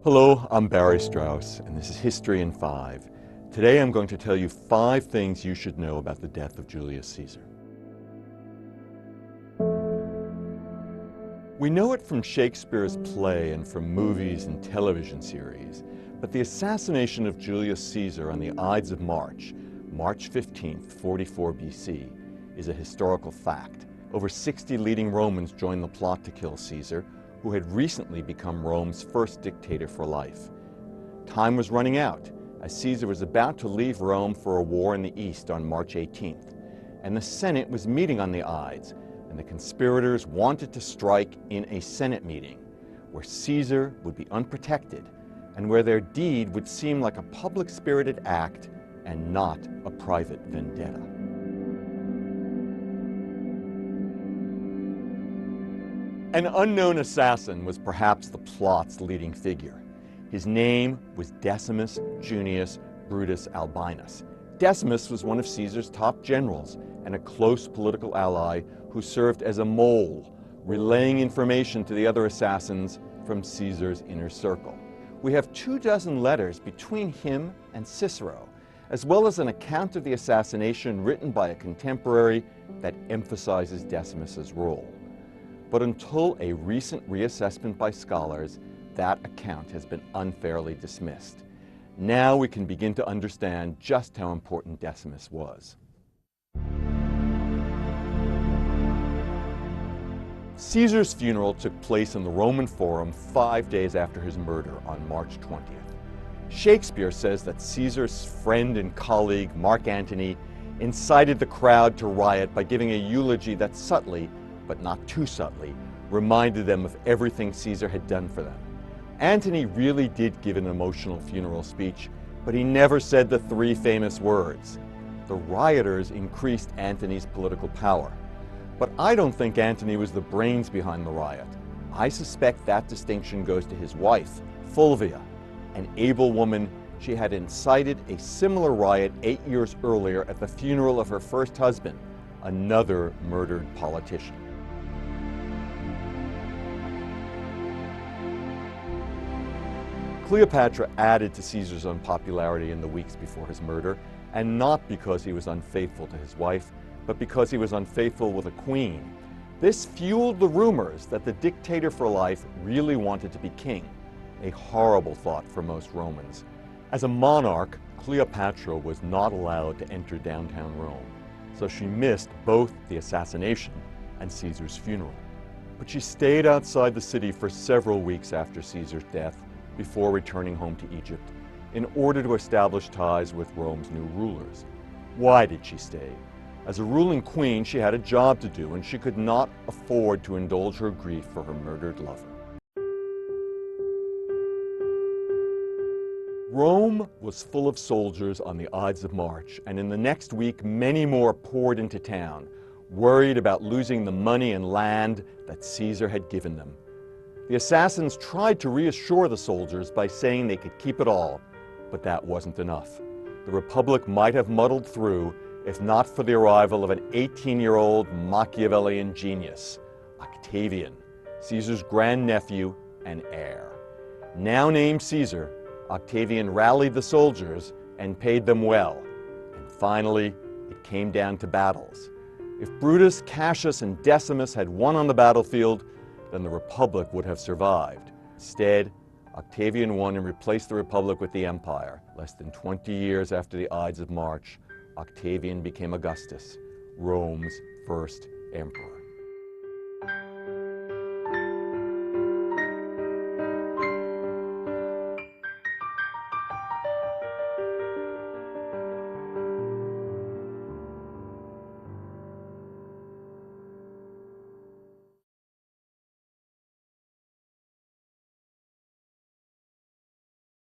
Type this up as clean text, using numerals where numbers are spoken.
Hello, I'm Barry Strauss, and this is History in 5. Today I'm going to tell you 5 things you should know about the death of Julius Caesar. We know it from Shakespeare's play and from movies and television series, but the assassination of Julius Caesar on the Ides of March, March 15th, 44 BC, is a historical fact. Over 60 leading Romans joined the plot to kill Caesar, who had recently become Rome's first dictator for life. Time was running out, as Caesar was about to leave Rome for a war in the East on March 18th, and the Senate was meeting on the Ides, and the conspirators wanted to strike in a Senate meeting, where Caesar would be unprotected, and where their deed would seem like a public-spirited act and not a private vendetta. An unknown assassin was perhaps the plot's leading figure. His name was Decimus Junius Brutus Albinus. Decimus was one of Caesar's top generals and a close political ally who served as a mole, relaying information to the other assassins from Caesar's inner circle. We have 24 letters between him and Cicero, as well as an account of the assassination written by a contemporary that emphasizes Decimus's role. But until a recent reassessment by scholars, that account has been unfairly dismissed. Now we can begin to understand just how important Decimus was. Caesar's funeral took place in the Roman Forum 5 days after his murder on March 20th. Shakespeare says that Caesar's friend and colleague, Mark Antony, incited the crowd to riot by giving a eulogy that subtly, but not too subtly, reminded them of everything Caesar had done for them. Antony really did give an emotional funeral speech, but he never said the 3 famous words. The rioters increased Antony's political power. But I don't think Antony was the brains behind the riot. I suspect that distinction goes to his wife, Fulvia, an able woman. She had incited a similar riot 8 years earlier at the funeral of her first husband, another murdered politician. Cleopatra added to Caesar's unpopularity in the weeks before his murder, and not because he was unfaithful to his wife, but because he was unfaithful with a queen. This fueled the rumors that the dictator for life really wanted to be king, a horrible thought for most Romans. As a monarch, Cleopatra was not allowed to enter downtown Rome, so she missed both the assassination and Caesar's funeral. But she stayed outside the city for several weeks after Caesar's death, before returning home to Egypt, in order to establish ties with Rome's new rulers. Why did she stay? As a ruling queen, she had a job to do, and she could not afford to indulge her grief for her murdered lover. Rome was full of soldiers on the Ides of March, and in the next week, many more poured into town, worried about losing the money and land that Caesar had given them. The assassins tried to reassure the soldiers by saying they could keep it all, but that wasn't enough. The Republic might have muddled through if not for the arrival of an 18-year-old Machiavellian genius, Octavian, Caesar's grandnephew and heir. Now named Caesar, Octavian rallied the soldiers and paid them well. And finally, it came down to battles. If Brutus, Cassius, and Decimus had won on the battlefield, then the Republic would have survived. Instead, Octavian won and replaced the Republic with the Empire. Less than 20 years after the Ides of March, Octavian became Augustus, Rome's first emperor.